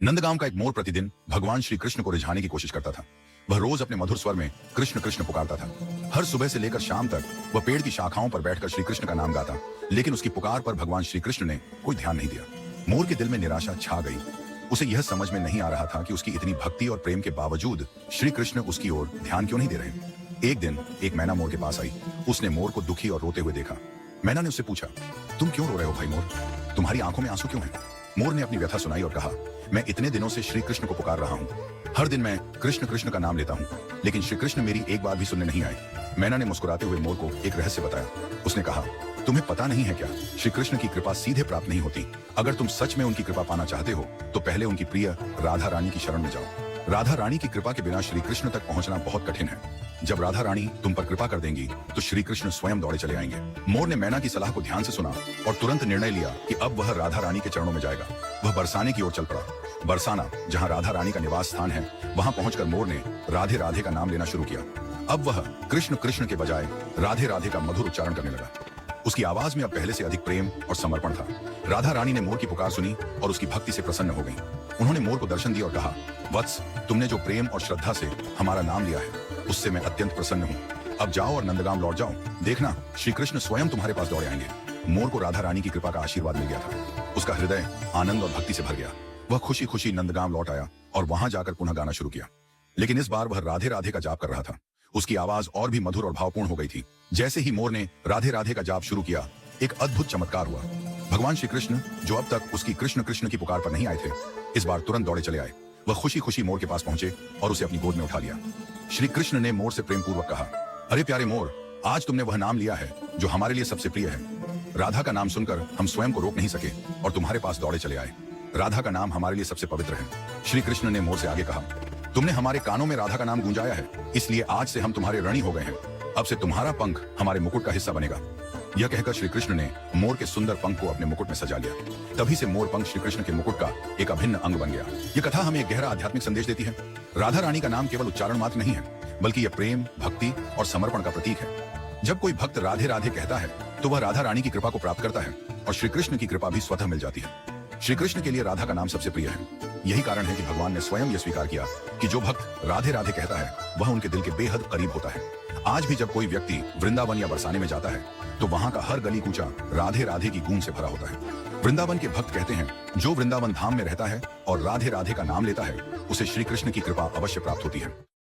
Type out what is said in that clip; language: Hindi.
नंदगांव का एक मोर प्रतिदिन भगवान श्री कृष्ण को रिझाने की कोशिश करता था। वह रोज अपने मधुर स्वर में कृष्ण कृष्ण पुकारता था। हर सुबह से लेकर शाम तक वह पेड़ की शाखाओं पर बैठकर श्री कृष्ण का नाम गाता, लेकिन उसकी पुकार पर भगवान श्री कृष्ण ने कोई ध्यान नहीं दिया। मोर के दिल में निराशा छा गई। उसे यह समझ में नहीं आ रहा था कि उसकी इतनी भक्ति और प्रेम के बावजूद श्री कृष्ण उसकी ओर ध्यान क्यों नहीं दे रहे। एक दिन एक मैना मोर के पास आई। उसने मोर को दुखी और रोते हुए देखा। मैना ने उससे पूछा, तुम क्यों रो रहे हो भाई मोर? तुम्हारी आंखों में आंसू क्यों हैं? मोर ने अपनी व्यथा सुनाई और कहा, मैं इतने दिनों से श्री कृष्ण को पुकार रहा हूँ। हर दिन मैं कृष्ण कृष्ण का नाम लेता हूँ, लेकिन श्री कृष्ण मेरी एक बात भी सुनने नहीं आए। मैना ने मुस्कुराते हुए मोर को एक रहस्य बताया। उसने कहा, तुम्हें पता नहीं है क्या, श्री कृष्ण की कृपा सीधे प्राप्त नहीं होती। अगर तुम सच में उनकी कृपा पाना चाहते हो तो पहले उनकी प्रिय राधा रानी की शरण में जाओ। राधा रानी की कृपा के बिना श्री कृष्ण तक पहुंचना बहुत कठिन है। जब राधा रानी तुम पर कृपा कर देंगी तो श्री कृष्ण स्वयं दौड़े चले आएंगे। मोर ने मैना की सलाह को ध्यान से सुना और तुरंत निर्णय लिया कि अब वह राधा रानी के चरणों में जाएगा। वह बरसाने की ओर चल पड़ा। बरसाना, जहाँ राधा रानी का निवास स्थान है, वहाँ पहुंचकर मोर ने राधे राधे का नाम लेना शुरू किया। अब वह कृष्ण कृष्ण के बजाय राधे राधे का मधुर उच्चारण करने लगा। उसकी आवाज में अब पहले से अधिक प्रेम और समर्पण था। राधा रानी ने मोर की पुकार सुनी और उसकी भक्ति से प्रसन्न हो गई। उन्होंने मोर को दर्शन दिया और कहा, वत्स, तुमने जो प्रेम और श्रद्धा से हमारा नाम लिया है उससे मैं अत्यंत प्रसन्न हूँ। अब जाओ और नंदगांव लौट जाओ। देखना, श्री कृष्ण स्वयं तुम्हारे पास दौड़े आएंगे। मोर को राधा रानी की कृपा का आशीर्वाद मिल गया था। उसका हृदय आनंद और भक्ति से भर गया। वह खुशी खुशी नंदगांव लौट आया और वहां जाकर पुनः गाना शुरू किया। लेकिन इस बार वह राधे राधे का जाप कर रहा था। उसकी आवाज और भी मधुर और भावपूर्ण हो गई थी। जैसे ही मोर ने राधे राधे का जाप शुरू किया, एक अद्भुत चमत्कार हुआ। भगवान श्री कृष्ण, जो अब तक उसकी कृष्ण कृष्ण की पुकार पर नहीं आए थे, इस बार तुरंत दौड़े चले आए। वह खुशी खुशी मोर के पास पहुंचे और उसे अपनी गोद में उठा लिया। श्री कृष्ण ने मोर से प्रेम पूर्वक कहा, अरे प्यारे मोर, आज तुमने वह नाम लिया है जो हमारे लिए सबसे प्रिय है। राधा का नाम सुनकर हम स्वयं को रोक नहीं सके और तुम्हारे पास दौड़े चले आए। राधा का नाम हमारे लिए सबसे पवित्र है। श्री कृष्ण ने मोर से आगे कहा, तुमने हमारे कानों में राधा का नाम गूंजाया है, इसलिए आज से हम तुम्हारे ऋणी हो गए हैं। अब से तुम्हारा पंख हमारे मुकुट का हिस्सा बनेगा। यह कहकर श्री कृष्ण ने मोर के सुंदर पंख को अपने मुकुट में सजा लिया। तभी से मोर पंख श्री कृष्ण के मुकुट का एक अभिन्न अंग बन गया। यह कथा हमें एक गहरा आध्यात्मिक संदेश देती है। राधा रानी का नाम केवल उच्चारण मात्र नहीं है, बल्कि यह प्रेम, भक्ति और समर्पण का प्रतीक है। जब कोई भक्त राधे राधे कहता है तो वह राधा रानी की कृपा को प्राप्त करता है और श्री कृष्ण की कृपा भी स्वतः मिल जाती है। श्री कृष्ण के लिए राधा का नाम सबसे प्रिय है। यही कारण है कि भगवान ने स्वयं यह स्वीकार किया कि जो भक्त राधे राधे कहता है वह उनके दिल के बेहद करीब होता है। आज भी जब कोई व्यक्ति वृंदावन या बरसाने में जाता है तो वहां का हर गली कूचा राधे राधे की गूंज से भरा होता है। वृंदावन के भक्त कहते हैं, जो वृंदावन धाम में रहता है और राधे राधे का नाम लेता है, उसे श्री कृष्ण की कृपा अवश्य प्राप्त होती है।